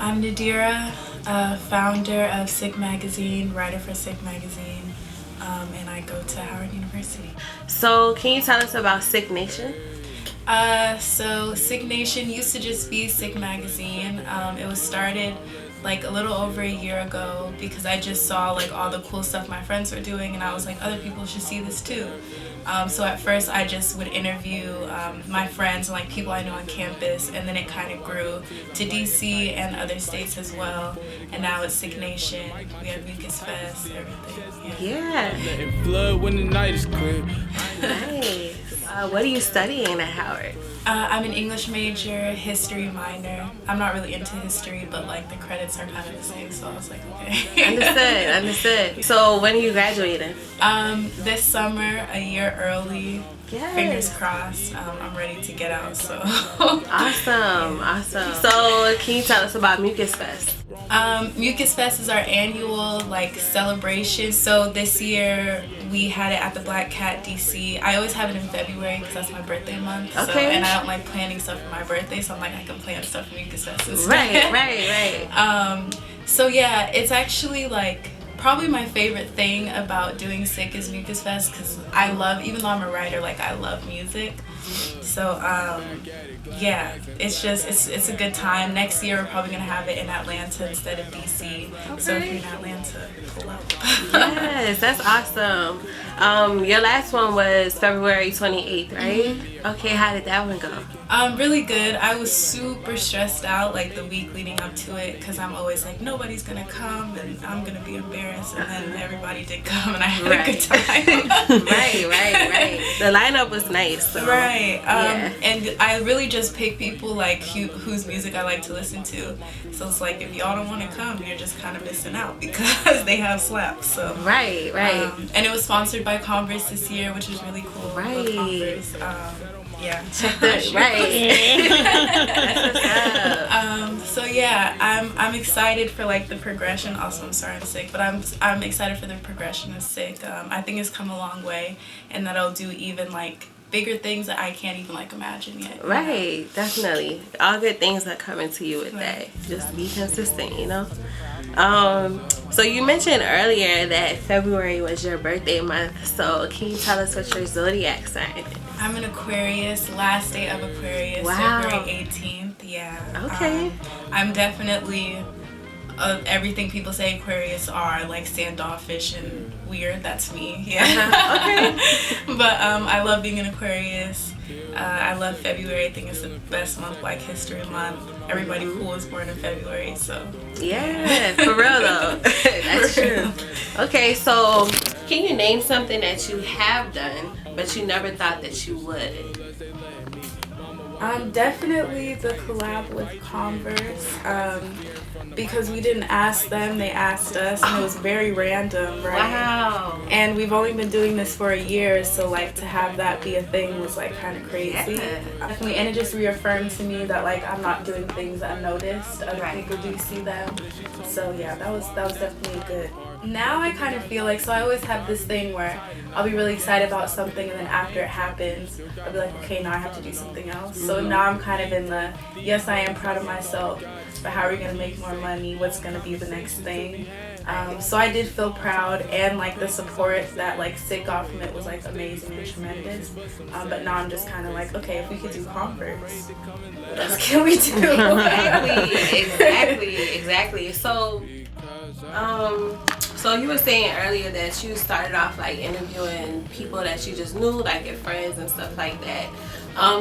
I'm Nadira, founder of Sick Magazine, writer for Sick Magazine, and I go to Howard University. So can you tell us about Sick Nation? So Sick Nation used to just be Sick Magazine. It was started like a little over a year ago because I just saw like all the cool stuff my friends were doing, and I was like, other people should see this too. So at first I just would interview my friends and like people I know on campus, and then it kind of grew to DC and other states as well. And now it's Sick Nation. We have Wilkins Fest, everything. Yeah. Flood when the night is clear. Nice. What are you studying at Howard? I'm an English major, history minor. I'm not really into history, but like the credits are kind of the same, so I was like, okay. Understood. So when are you graduating? This summer, a year early. Yes. Fingers crossed. I'm ready to get out, so. Awesome. So can you tell us about Mucus Fest? Mucus Fest is our annual like celebration. So this year we had it at the Black Cat DC. I always have it in February because that's my birthday month. Okay. So, and I don't like planning stuff for my birthday, so I'm like I can plan stuff for Mucus Fest instead. Right. So yeah, it's actually like probably my favorite thing about doing Sick is Mucus Fest because I love, even though I'm a writer, like I love music. So yeah, it's a good time. Next year we're probably gonna have it in Atlanta instead of DC. Okay. So if you're in Atlanta, pull up. Yes, that's awesome. Your last one was February 28th, right? Mm-hmm. Okay, how did that one go? Really good. I was super stressed out like the week leading up to it because I'm always like, nobody's gonna come and I'm gonna be embarrassed, and then everybody did come and I had a good time. Right. The lineup was nice. So. Right. Yeah. And I really just pick people like whose music I like to listen to. So it's like if y'all don't want to come, you're just kind of missing out because they have slaps. So Right. And it was sponsored by Converse this year, which is really cool. Right. I love Converse. Yeah. Check that. Right. That's what's up. So yeah, I'm excited for like the progression. Also, I'm sorry I'm sick, but I'm excited for the progression of Sick. I think it's come a long way, and that I'll do even like bigger things that I can't even like imagine yet. Right, definitely. All good things are coming to you with that. Just be consistent, you know. So you mentioned earlier that February was your birthday month. So can you tell us what your zodiac sign is? I'm an Aquarius, last day of Aquarius, Wow. February 18th. Yeah. Okay. I'm definitely everything people say Aquarius are, like standoffish and weird. That's me. Yeah. Okay. But I love being an Aquarius. I love February. I think it's the best month, Black History Month. Everybody cool is born in February, so. Yeah, for real though. That's true. Okay, so can you name something that you have done but you never thought that you would? Definitely the collab with Converse. Because we didn't ask them, they asked us, and it was very random, right? Wow. And we've only been doing this for a year, so like to have that be a thing was like kind of crazy. Yeah. Definitely, and it just reaffirmed to me that like I'm not doing things unnoticed. Other people do see them. So yeah, that was definitely good. Now I kind of feel like, so I always have this thing where I'll be really excited about something, and then after it happens, I'll be like, okay, now I have to do something else. So now I'm kind of in the, yes, I am proud of myself, but how are we going to make more money? What's going to be the next thing? So I did feel proud, and like the support that like Sick got from it was like amazing and tremendous. But now I'm just kind of like, okay, if we could do Converse, what else can we do? Exactly. So you were saying earlier that you started off like interviewing people that you just knew, like your friends and stuff like that.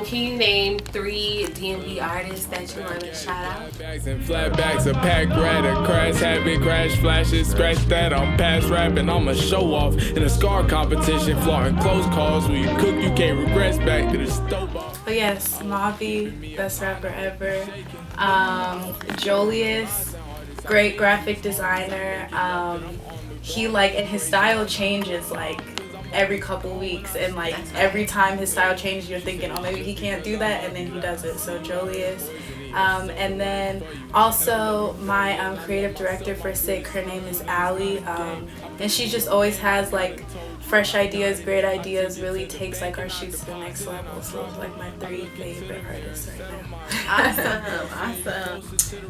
Can you name 3 DMV artists that you want to shout out? Bags and flatbacks, a pack rat, a crash habit, crash flashes, scratch that. I'm past rapping, I'm a show off in a scar competition, flaunting close calls. When you cook, you can't regress back to the stove off. But yes, Mavi, best rapper ever. Julius, great graphic designer. He like, and his style changes like every couple weeks, and like every time his style changes you're thinking, oh, maybe he can't do that, and then he does it. So Julius. And then also my creative director for Sick, her name is Allie, and she just always has like fresh ideas, great ideas really takes like our shoots to the next level. So it's like my 3 favorite artists right Awesome. Awesome.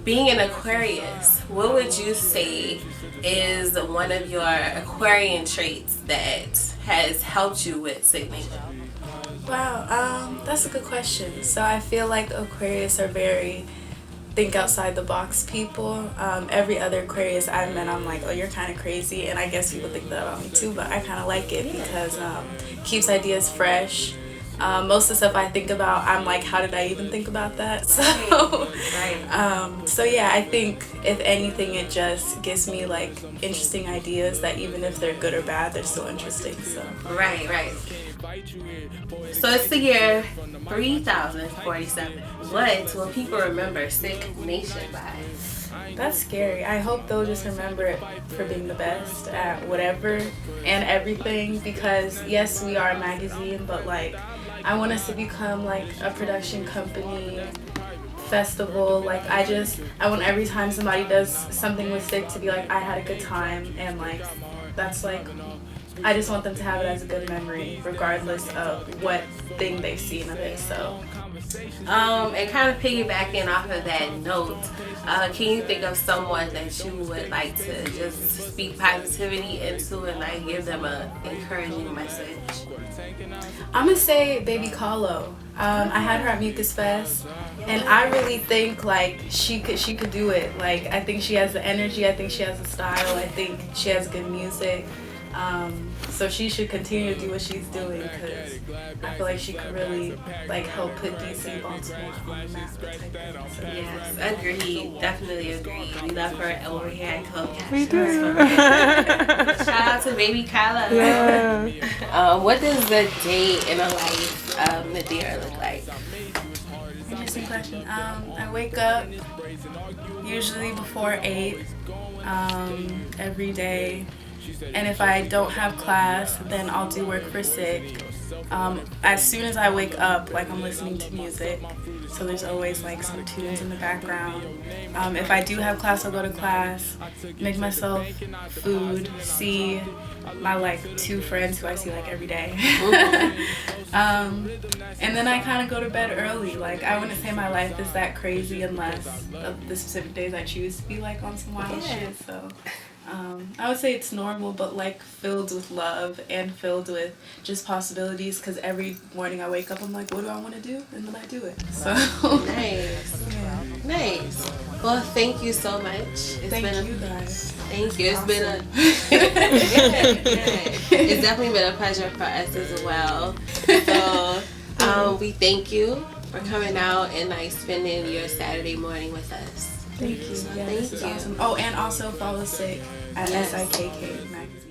Being an Aquarius, what would you say is one of your Aquarian traits that has helped you with signaling? Wow, that's a good question. So I feel like Aquarius are very think outside the box people. Every other Aquarius I've met, I'm like, oh, you're kind of crazy, and I guess people think that about me too, but I kind of like it because it keeps ideas fresh. Most of the stuff I think about, I'm like, how did I even think about that? So yeah, I think if anything, it just gives me like interesting ideas that even if they're good or bad, they're still interesting. So Right. So it's the year 3047. What will people remember Sick Nation by? that's scary. I hope they'll just remember it for being the best at whatever and everything, because yes, we are a magazine, but like I want us to become like a production company, festival. Like I want every time somebody does something with Sick to be like, I had a good time, and like that's like, I just want them to have it as a good memory regardless of what thing they've seen of it. So and kind of piggybacking off of that note, can you think of someone that you would like to just speak positivity into and like give them an encouraging message? I'm gonna say Baby Kahlo. I had her at Mucus Fest, and I really think like she could do it. Like I think she has the energy. I think she has the style. I think she has good music. So she should continue to do what she's doing, because I feel like she could really like help put DC Baltimore on the map. So, yes, agreed. Definitely agreed. We love her over here at Captions. We do. Shout out to Baby Kyla. Yeah. What does the day in the life of Nadira look like? interesting question. I wake up usually before 8 every day. And if I don't have class, then I'll do work for Sick. As soon as I wake up, like I'm listening to music, so there's always like some tunes in the background. If I do have class, I'll go to class, make myself food, see my like 2 friends who I see like every day. And then I kind of go to bed early. Like I wouldn't say my life is that crazy unless of the specific days I choose to be like on some wild shit. So I would say it's normal, but like filled with love and filled with just possibilities, because every morning I wake up, I'm like, what do I want to do? And then I do it. So Nice. yeah. Nice. Well, thank you so much. Thank you guys. Thank you. It's Awesome. been a it's definitely been a pleasure for us as well. So we thank you for coming out and like spending your Saturday morning with us. Thank you. Yeah, this is awesome. Oh, and also follow Sick at SIKK Magazine.